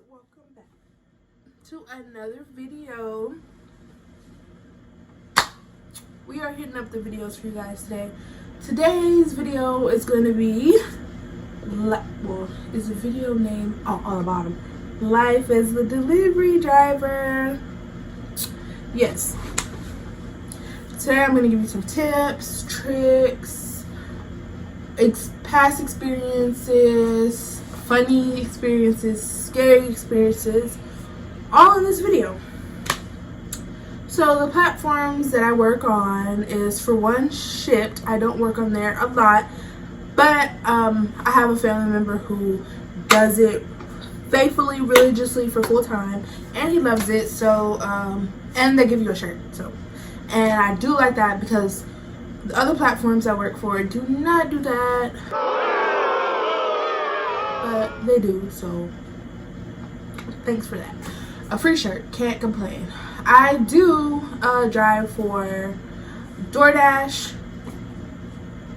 welcome back to another video. We are hitting up the videos for you guys today. Today's video is going to be, is a video name on the bottom, Life as the Delivery Driver. Yes. Today I'm going to give you some tips, tricks, past experiences, funny experiences, scary experiences, all in this video. So the platforms that I work on is, for one, Shipt. I don't work on there a lot, but I have a family member who does it faithfully, religiously for full time, and he loves it. So and they give you a shirt. So, and I do like that because the other platforms I work for do not do that, but they do. So thanks for that. A free shirt, can't complain. I do drive for Doordash,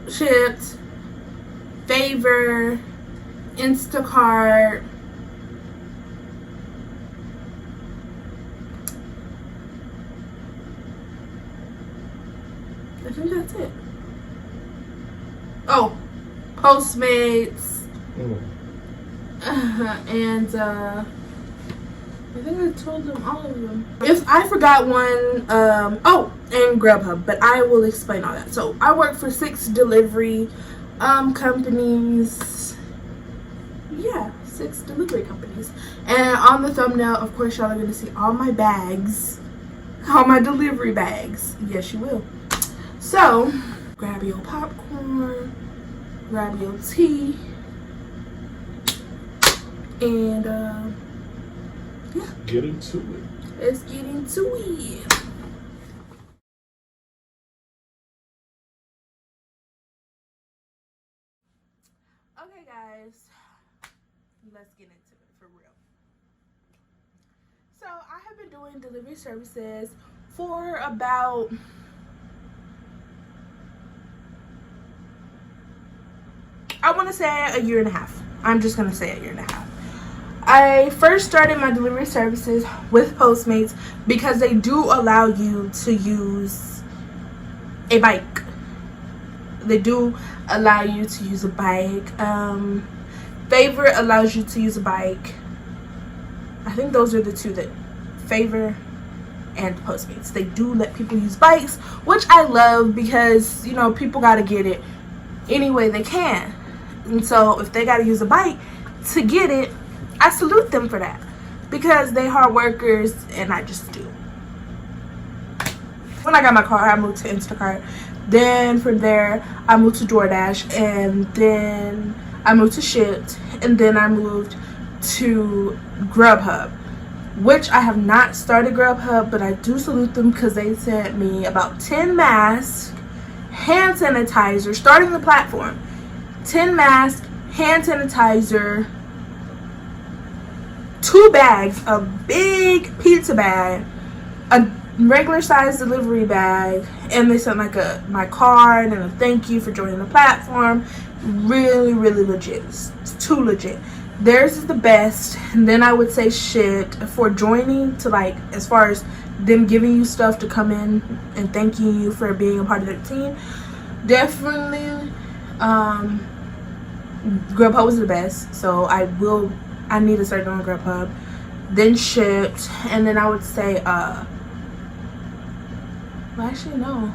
Shipt, Favor, Instacart, I think that's it. Oh, Postmates, and I think I told them all of them. If I forgot one, oh, and Grubhub, but I will explain all that. So I work for 6 delivery companies. Yeah, 6 delivery companies. And on the thumbnail, of course, y'all are going to see all my bags, all my delivery bags. Yes, you will. So grab your popcorn, grab your tea, and yeah, get into it. Let's get into it. Okay, guys, let's get into it for real. So I have been doing delivery services for about I want to say a year and a half. I'm just going to say a year and a half. I first started my delivery services with Postmates because they do allow you to use a bike. They do allow you to use a bike. Favor allows you to use a bike. I think those are the two, that Favor and Postmates. They do let people use bikes, which I love because, you know, people got to get it any way they can. And so if they got to use a bike to get it, I salute them for that because they hard workers, and I just do. When I got my car, I moved to Instacart. Then from there, I moved to Doordash, and then I moved to Shipt, and then I moved to Grubhub, which I have not started Grubhub, but I do salute them because they sent me about 10 masks, hand sanitizer, starting the platform. 10 masks, hand sanitizer, 2 bags, a big pizza bag, a regular size delivery bag, and they sent like my card and a thank you for joining the platform. Really, really legit. It's too legit. Theirs is the best. And then I would say Shipt for joining, to like, as far as them giving you stuff to come in and thanking you for being a part of their team. Definitely Grubhub was the best, so I need to start doing Grubhub. Then Shipt, and then I would say well, actually no,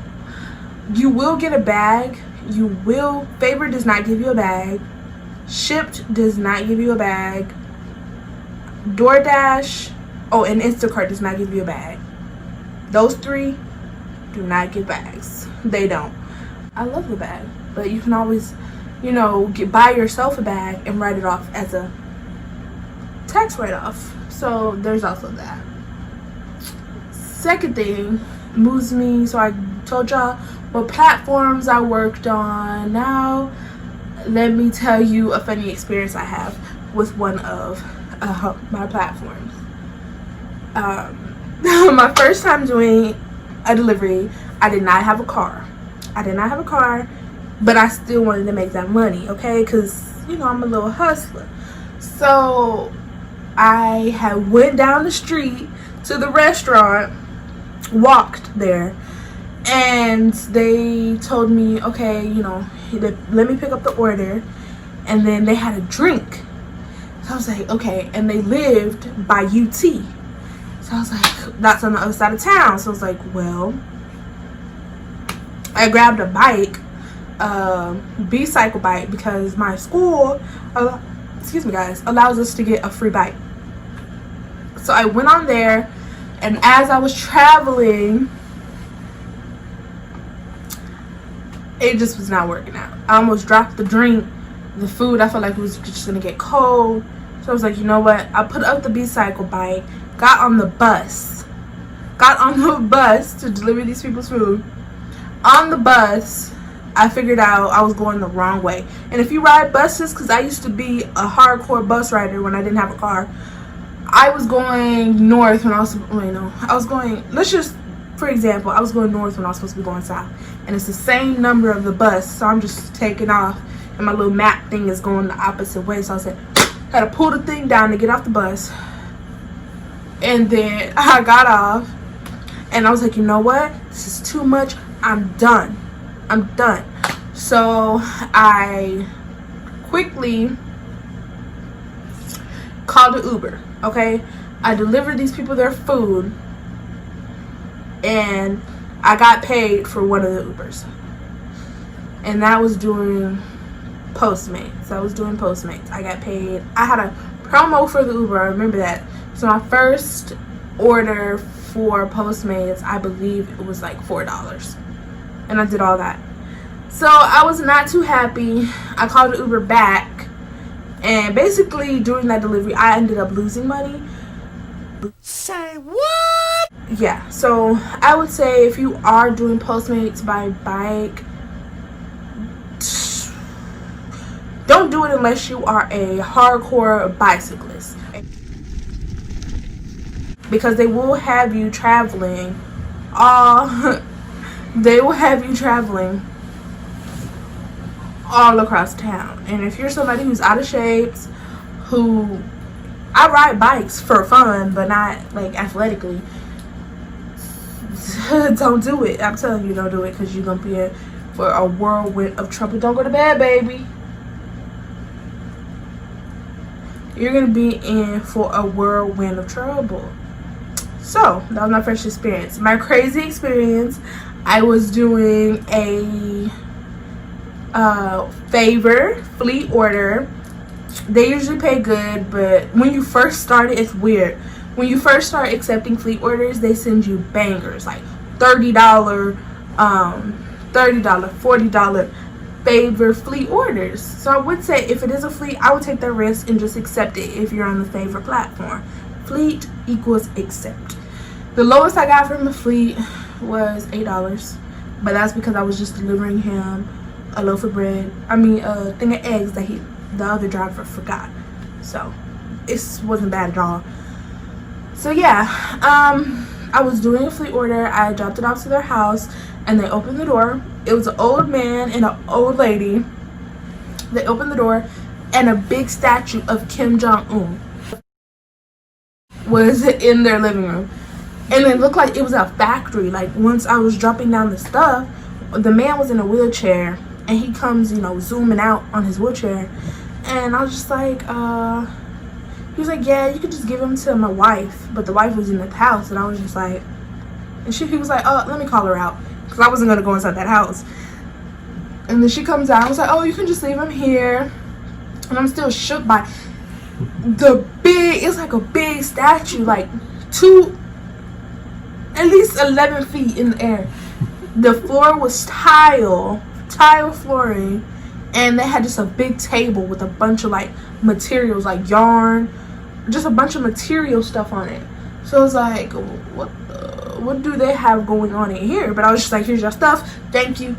you will get a bag. You will. Favor does not give you a bag. Shipt does not give you a bag. Doordash, oh, and Instacart does not give you a bag. Those 3 do not get bags. They don't. I love the bag, but you can always, you know, buy yourself a bag and write it off as a tax write-off. So there's also that. Second thing moves me. So I told y'all what platforms I worked on. Now let me tell you a funny experience I have with one of my platforms. My first time doing a delivery, I did not have a car. But I still wanted to make that money, okay? Because, you know, I'm a little hustler. So I had went down the street to the restaurant, walked there, and they told me, okay, you know, let me pick up the order, and then they had a drink. So I was like, okay, and they lived by UT. So I was like, that's on the other side of town. So I was like, well, I grabbed a bike, B-cycle bike, because my school, excuse me guys, allows us to get a free bike. So I went on there, and as I was traveling, it just was not working out. I almost dropped the drink, the food. I felt like it was just gonna get cold. So I was like, you know what? I put up the B-cycle bike, got on the bus to deliver these people's food. On the bus, I figured out I was going the wrong way. And if you ride buses, because I used to be a hardcore bus rider when I didn't have a car, I was going north when I was, well, you know, I was going, let's just, for example, I was going north when I was supposed to be going south. And it's the same number of the bus, so I'm just taking off, and my little map thing is going the opposite way. So I said, had to pull the thing down to get off the bus. And then I got off, and I was like, you know what? This is too much. I'm done. So I quickly called an Uber. Okay, I delivered these people their food, and I got paid for one of the Ubers, and that was doing Postmates. I got paid. I had a promo for the Uber, I remember that. So my first order for Postmates, I believe it was like $4, and I did all that. So I was not too happy. I called the Uber back, and basically during that delivery I ended up losing money. Say what? Yeah, so I would say if you are doing Postmates by bike, don't do it unless you are a hardcore bicyclist, because they will have you traveling all across town. And if you're somebody who's out of shape, who, I ride bikes for fun but not like athletically, don't do it. I'm telling you, don't do it, because you're gonna be in for a whirlwind of trouble. Don't go to bed, baby. You're gonna be in for a whirlwind of trouble. So that was my first experience. My crazy experience, I was doing a favor fleet order. They usually pay good, but when you first start it, it's weird. When you first start accepting fleet orders, they send you bangers like $30, $40 favor fleet orders. So I would say if it is a fleet, I would take that risk and just accept it if you're on the favor platform. Fleet equals accept. The lowest I got from the fleet was $8, but that's because I was just delivering him a loaf of bread, a thing of eggs that the other driver forgot. So it wasn't bad at all. So yeah, I was doing a fleet order. I dropped it off to their house, and they opened the door. It was an old man and an old lady. They opened the door, and a big statue of Kim Jong-un was in their living room. And it looked like it was a factory. Like, once I was dropping down the stuff, the man was in a wheelchair, and he comes, you know, zooming out on his wheelchair. And I was just like, he was like, yeah, you could just give him to my wife. But the wife was in the house, and I was just like, and he was like, oh, let me call her out, because I wasn't going to go inside that house. And then she comes out. I was like, oh, you can just leave him here. And I'm still shook by it's like a big statue, like at least 11 feet in the air. The floor was tile flooring, and they had just a big table with a bunch of like materials, like yarn, just a bunch of material stuff on it. So I was like, what do they have going on in here? But I was just like, here's your stuff, thank you,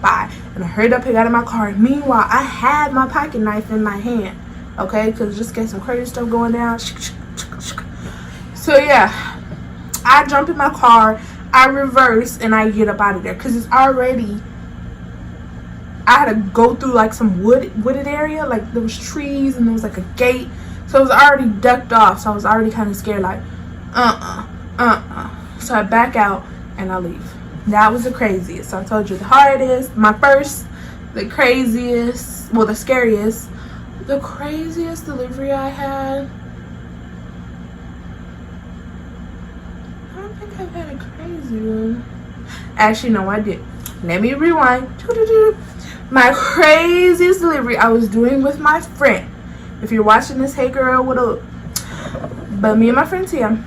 bye. And I hurried up and got in my car. Meanwhile, I had my pocket knife in my hand, okay, because just get some crazy stuff going down. So yeah, I jump in my car, I reverse, and I get up out of there, because it's already, I had to go through like some wooded area, like there was trees and there was like a gate. So So I was already ducked off. So I was already kind of scared, like, So I back out and I leave. That was the craziest. So I told you the hardest, my first, the craziest, well, the scariest, the craziest delivery I had. I don't think I've had a crazy one. Actually, no, I did. Let me rewind. My craziest delivery I was doing with my friend. If you're watching this, hey girl, what up? But me and my friend Tia,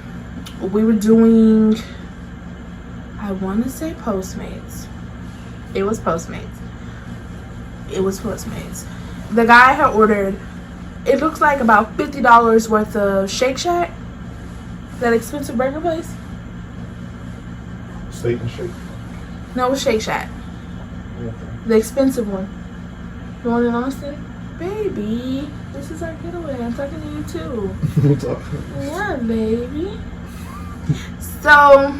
we were doing, I want to say Postmates. It was Postmates. The guy had ordered, it looks like about $50 worth of Shake Shack, that expensive burger place. Steak and Shake? No, it was Shake Shack. Okay. The expensive one. The one in Austin? Baby, this is our getaway. I'm talking to you too. What's up? Yeah, baby. So,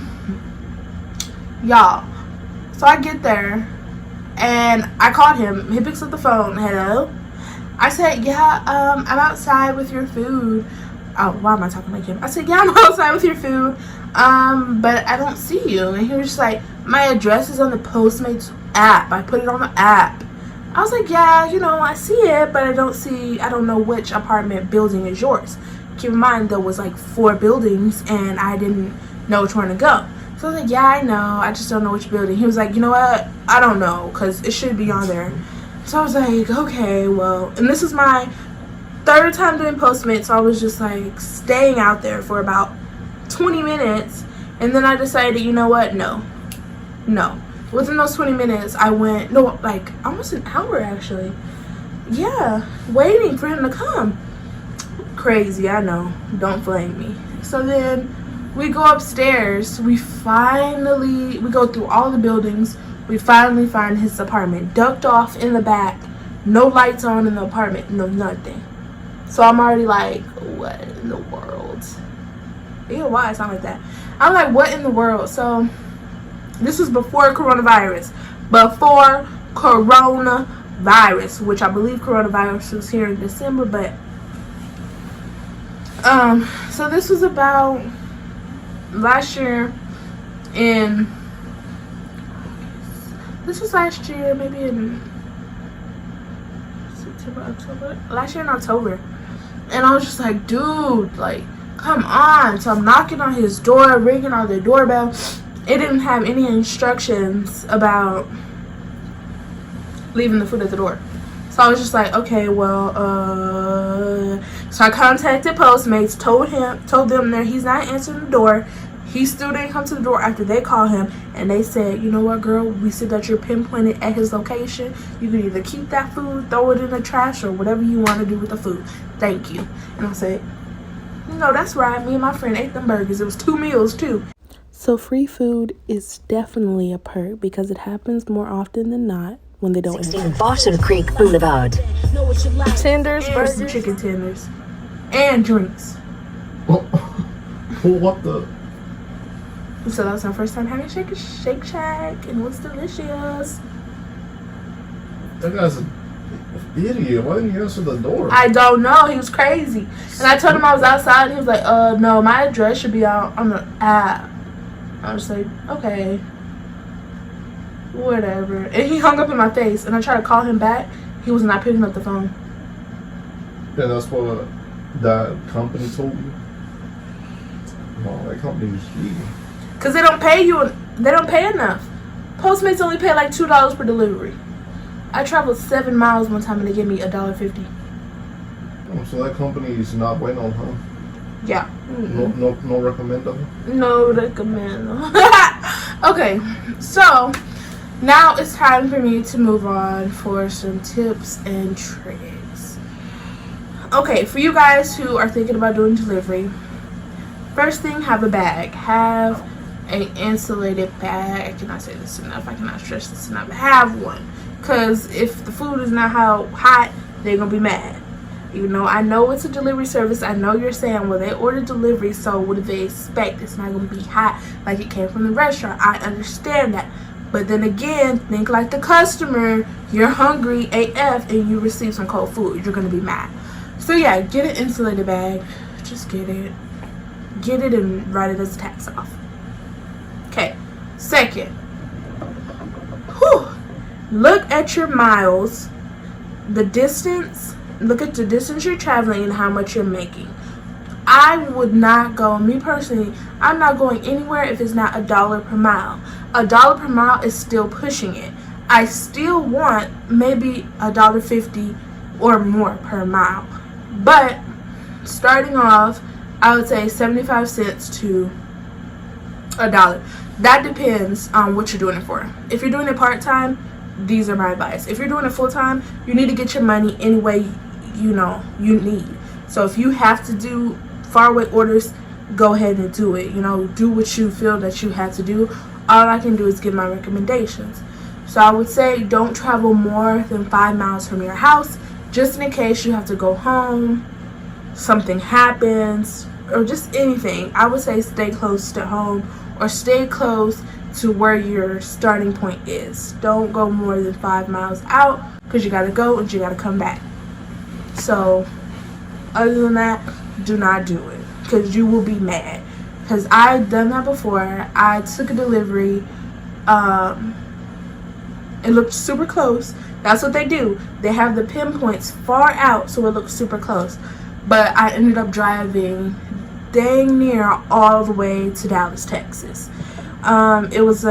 y'all. So I get there and I called him. He picks up the phone. Hello? I said, yeah, I'm outside with your food. Oh, why am I talking like him? I said, yeah, I'm outside with your food. But I don't see you. And he was just like, my address is on the Postmates app. I put it on the app. I was like, yeah, you know, I see it, but I don't know which apartment building is yours. Keep in mind, there was like 4 buildings, and I didn't know which one to go. So I was like, yeah, I know. I just don't know which building. He was like, you know what? I don't know, because it should be on there. So I was like, okay, well, and this is my 3rd time doing Postmates, so I was just like staying out there for about 20 minutes, and then I decided, you know what? No. Within those 20 minutes, I went, no, like almost an hour actually. Yeah, waiting for him to come. Crazy, I know. Don't blame me. So then we go upstairs. We go through all the buildings. We finally find his apartment. Ducked off in the back. No lights on in the apartment. No nothing. So I'm already like, what in the world? You know why I sound like that? I'm like, what in the world? So this was before coronavirus. Which I believe coronavirus was here in December, but so this was about last year maybe in September, October, last year in October. And I was just like, dude, like, come on. So I'm knocking on his door, ringing on the doorbell. It didn't have any instructions about leaving the food at the door. So I was just like, okay, well, so I contacted Postmates, told them that he's not answering the door. He still didn't come to the door after they called him, and they said, you know what, girl, we see that you're pinpointed at his location. You can either keep that food, throw it in the trash, or whatever you want to do with the food. Thank you. And I said, no, that's right. Me and my friend ate them burgers. It was 2 meals, too. So free food is definitely a perk because it happens more often than not when they don't 16 Bottom Creek Boulevard. Tenders, burgers, chicken tenders, and drinks. Well, what the? So that was our first time having Shake Shack, and it was delicious. That guy's an idiot. Why didn't he answer the door? I don't know. He was crazy. And I told him I was outside, and he was like, no, my address should be out on the app. I was like, okay, whatever. And he hung up in my face, and I tried to call him back. He was not picking up the phone. Yeah, that's what that company told you. Wow, that company is cheating. Because they don't pay you. They don't pay enough. Postmates only pay like $2 per delivery. I traveled 7 miles one time, and they gave me $1.50. Oh, so that company is not bueno, huh? Yeah. No recommendo? No recommendo. Okay, so now it's time for me to move on for some tips and tricks. Okay, for you guys who are thinking about doing delivery, first thing, have a bag. Have an insulated bag. I cannot say this enough. I cannot stress this enough. Have one. Because if the food is not hot, they're going to be mad. Even though I know it's a delivery service, I know you're saying, well, they ordered delivery, so what do they expect? It's not going to be hot like it came from the restaurant. I understand that. But then again, think like the customer. You're hungry AF and you receive some cold food. You're going to be mad. So yeah, get an insulated bag. Just get it and write it as a tax off. Okay. Second, look at your miles, the distance. Look at the distance you're traveling and how much you're making. I would not go, me personally, I'm not going anywhere if it's not $1 per mile. $1 per mile is still pushing it. I still want maybe $1.50 or more per mile. But starting off, I would say 75 cents to $1. That depends on what you're doing it for. If you're doing it part-time, these are my advice. If you're doing it full-time, you need to get your money any way you need. So if you have to do faraway orders, go ahead and do it. Do what you feel that you have to do. All I can do is give my recommendations. So I would say don't travel more than 5 miles from your house, just in case you have to go home, something happens, or just anything. I would say stay close to home or stay close to where your starting point is. Don't go more than 5 miles out, because you gotta go and you gotta come back. So other than that, do not do it, because you will be mad. Because I've done that before. I took a delivery, it looked super close. That's what they do. They have the pinpoints far out so it looks super close. But I ended up driving dang near all the way to Dallas, Texas. It was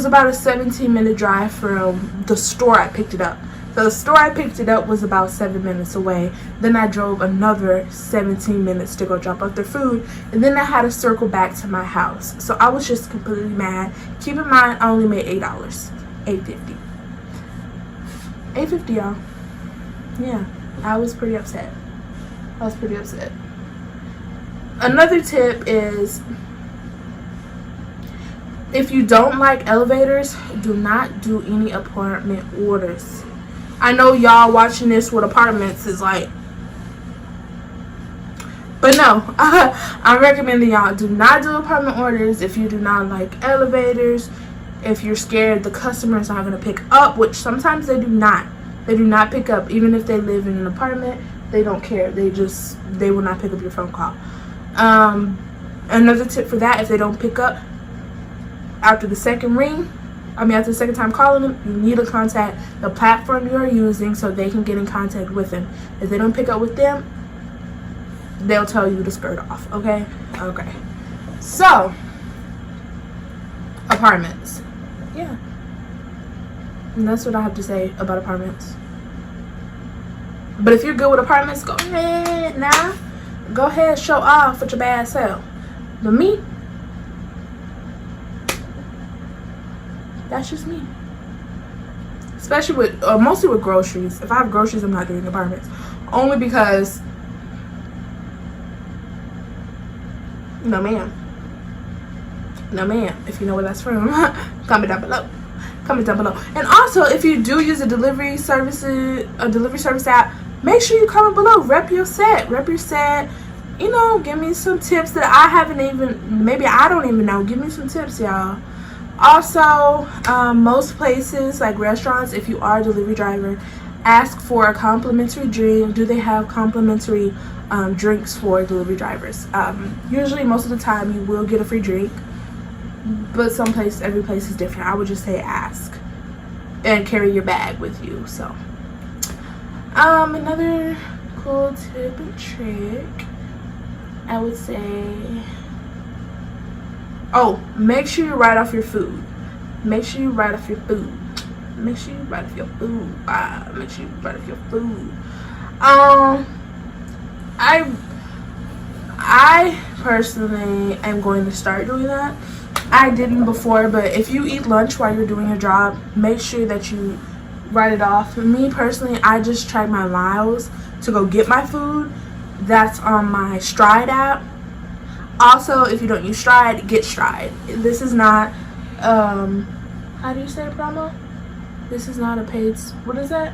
about a 17-minute drive from the store I picked it up. So the store I picked it up was about 7 minutes away. Then I drove another 17 minutes to go drop off their food. And then I had to circle back to my house. So I was just completely mad. Keep in mind, I only made $8. $8.50. $8.50, y'all. Yeah, I was pretty upset. Another tip is, if you don't like elevators, do not do any apartment orders. I know y'all watching this with apartments is like, but no, I'm recommending y'all do not do apartment orders if you do not like elevators. If you're scared the customer is not going to pick up, which sometimes they do not. They do not pick up. Even if they live in an apartment, they don't care. They will not pick up your phone call. Another tip for that, if they don't pick up after the second time calling them, you need to contact the platform you are using so they can get in contact with them. If they don't pick up with them, they'll tell you to skirt off. Okay. So, apartments. Yeah. And that's what I have to say about apartments. But if you're good with apartments, go ahead now. Go ahead, show off with your bad self. But me, that's just me. Especially mostly with groceries. If I have groceries, I'm not doing apartments. Only because, no ma'am. If you know where that's from, comment down below. And also, if you do use a delivery service app, make sure you comment below. Rep your set. Give me some tips that I don't even know. Give me some tips, y'all. Also, most places like restaurants, if you are a delivery driver, ask for a complimentary drink. Do they have complimentary drinks for delivery drivers? Usually, most of the time, you will get a free drink, but every place is different. I would just say ask and carry your bag with you. So, another cool tip and trick, I would say, make sure you write off your food. I personally am going to start doing that. I didn't before, but if you eat lunch while you're doing your job, make sure that you write it off. For me personally, I just track my miles to go get my food. That's on my Stride app. Also, if you don't use Stride, get Stride. This is not, how do you say promo? This is not a paid, what is that?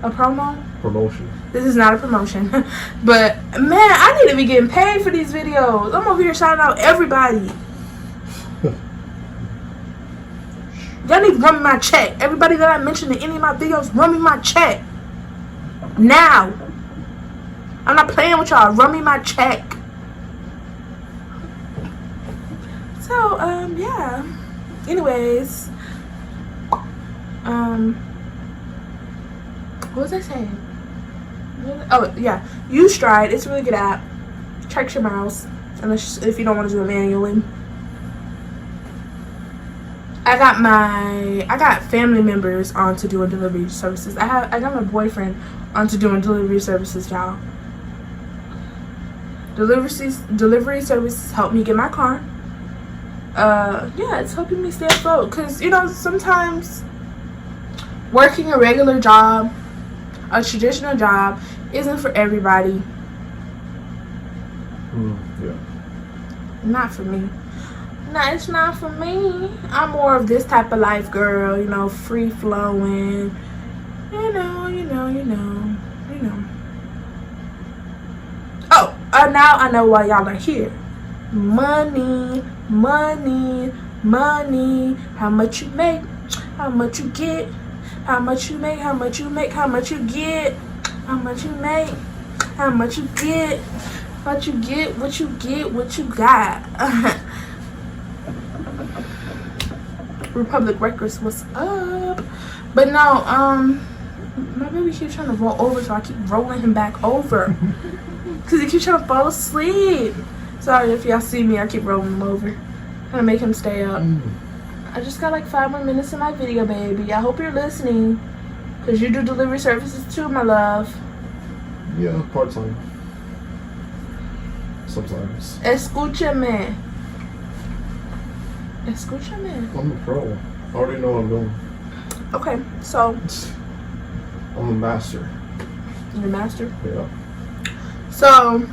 A promo? Promotion. This is not a promotion. But, man, I need to be getting paid for these videos. I'm over here shouting out everybody. Y'all need to run me my check. Everybody that I mentioned in any of my videos, run me my check. Now. I'm not playing with y'all. Run me my check. So, yeah. Anyways. What was I saying? Oh, yeah. Use Stride. It's a really good app. Check your miles. Unless if you don't want to do it manually. I got family members onto doing delivery services. I got my boyfriend onto doing delivery services, y'all. Delivery services help me get my car. Yeah, it's helping me stay afloat. Cause you know, sometimes working a regular job, a traditional job, isn't for everybody. Yeah. Not for me. No, it's not for me. I'm more of this type of life, girl. You know, free flowing. You know. Oh, now I know why y'all are here. Money. How much you make? How much you get? How much you make? How much you make? How much you get? How much you make? How much you get? What you get? What you get? What you got? Republic Records, what's up? But no, my baby keeps trying to roll over, so I keep rolling him back over. Because he keeps trying to fall asleep. Sorry if y'all see me, I keep rolling him over. Trying to make him stay up. I just got like 5 more minutes in my video, baby. I hope you're listening. Because you do delivery services too, my love. Yeah, part-time. Sometimes. Escúchame. I'm a pro. I already know what I'm doing. Okay, so. I'm a master. You're a master? Yeah. So.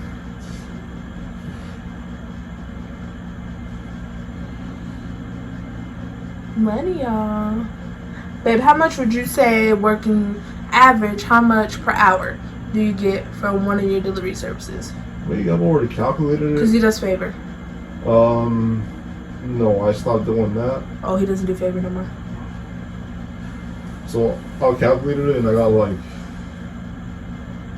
Money, y'all. Babe, how much would you say working average, how much per hour do you get from one of your delivery services? Well, you got already calculated it? Because he does favor. No, I stopped doing that. Oh, he doesn't do favor no more. So I calculated it and I got like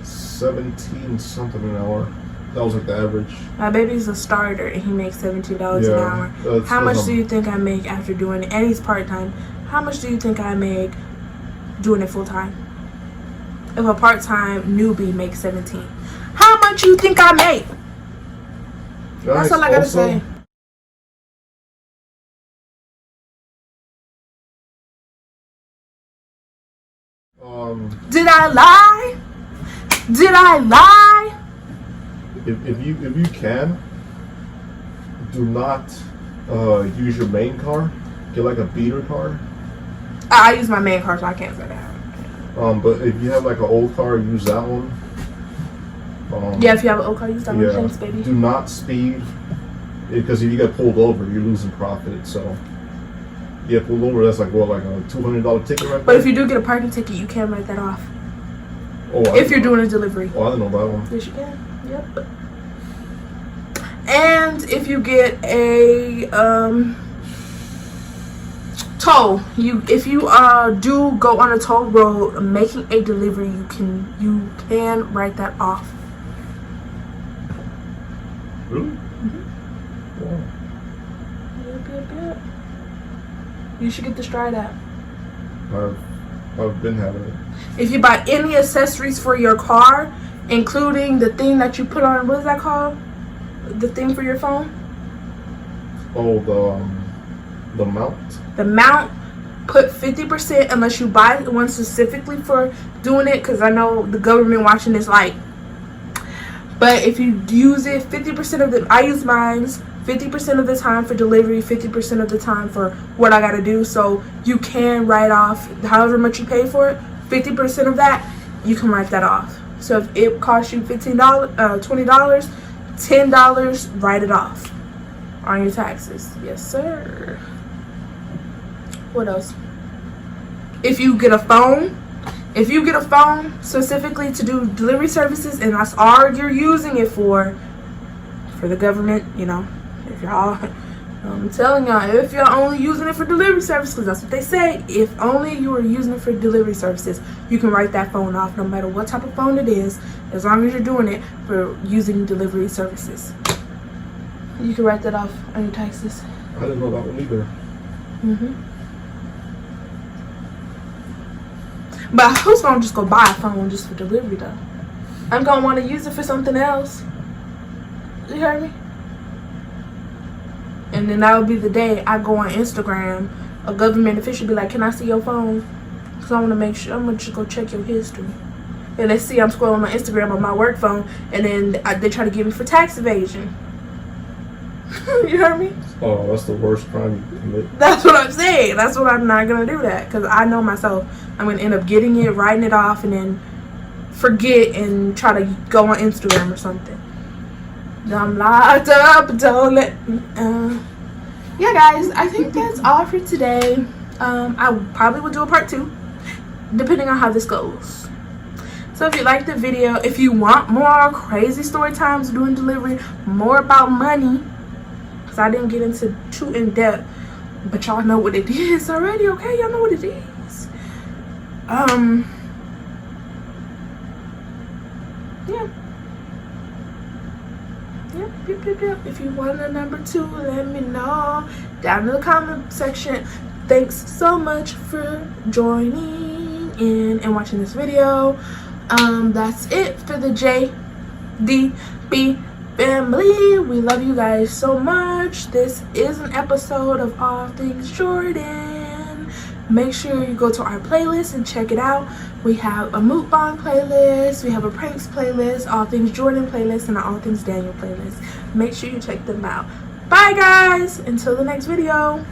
17 something an hour. That was like the average. My baby's a starter and he makes $17 an hour. How much do you think I make after doing it? And he's part-time. How much do you think I make doing it full-time? If a part-time newbie makes 17. How much you think I make? That's all I gotta say. Did I lie? Did I lie? If you can, do not use your main car. Get like a beater car. I use my main car, so I can't say that. But if you have like an old car, use that one. Yeah, if you have an old car, use that one. Thanks, baby. Do not speed, because if you get pulled over, you're losing profit. So, yeah, pulled over, that's like what, like a $200 ticket right there? But if you do get a parking ticket, you can write that off. Oh, if you're doing a delivery. Oh, I didn't know that one. Yes, you can. Yep. And if you get a toll, if you do go on a toll road making a delivery, you can write that off. Really? Mm-hmm. Wow. Yep. You should get the Stride app. I've been having it. If you buy any accessories for your car, including the thing that you put on, what is that called? The thing for your phone? Oh, the mount? The mount, put 50% unless you buy one specifically for doing it, because I know the government watching this like. But if you use it, 50% of I use mine 50% of the time for delivery, 50% of the time for what I gotta do. So you can write off however much you pay for it. 50% of that, you can write that off. So if it costs you $20, $10, write it off on your taxes. Yes, sir. What else? If you get a phone specifically to do delivery services, and that's all you're using it for the government, you know, if y'all I'm telling y'all, if you're only using it for delivery service, because that's what they say, if only you are using it for delivery services, you can write that phone off no matter what type of phone it is, as long as you're doing it for using delivery services. You can write that off on your taxes. I didn't know that one either. But who's gonna just go buy a phone just for delivery though? I'm gonna want to use it for something else. You heard me? And then that would be the day I go on Instagram, a government official be like, "Can I see your phone?" Because I want to make sure, I'm going to just go check your history. And they see I'm scrolling on Instagram on my work phone, and then they try to get me for tax evasion. You heard me? Oh, that's the worst crime you can commit. That's what I'm saying. That's what I'm not going to do that. Because I know myself, I'm going to end up getting it, writing it off, and then forget and try to go on Instagram or something. I'm locked up, don't let yeah guys, I think that's all for today. I probably will do a part 2 depending on how this goes. So if you like the video, if you want more crazy story times doing delivery, more about money, because I didn't get into too in depth, but y'all know what it is already, okay? Y'all know what it is. Yeah. Yep. If you want a number 2, let me know down in the comment section. Thanks so much for joining in and watching this video. That's it for the JDB family. We love you guys so much. This is an episode of All Things Jordan. Make sure you go to our playlist and check it out. We have a mukbang playlist, we have a pranks playlist, All Things Jordan playlist, and an All Things Daniel playlist. Make sure you check them out. Bye guys, until the next video.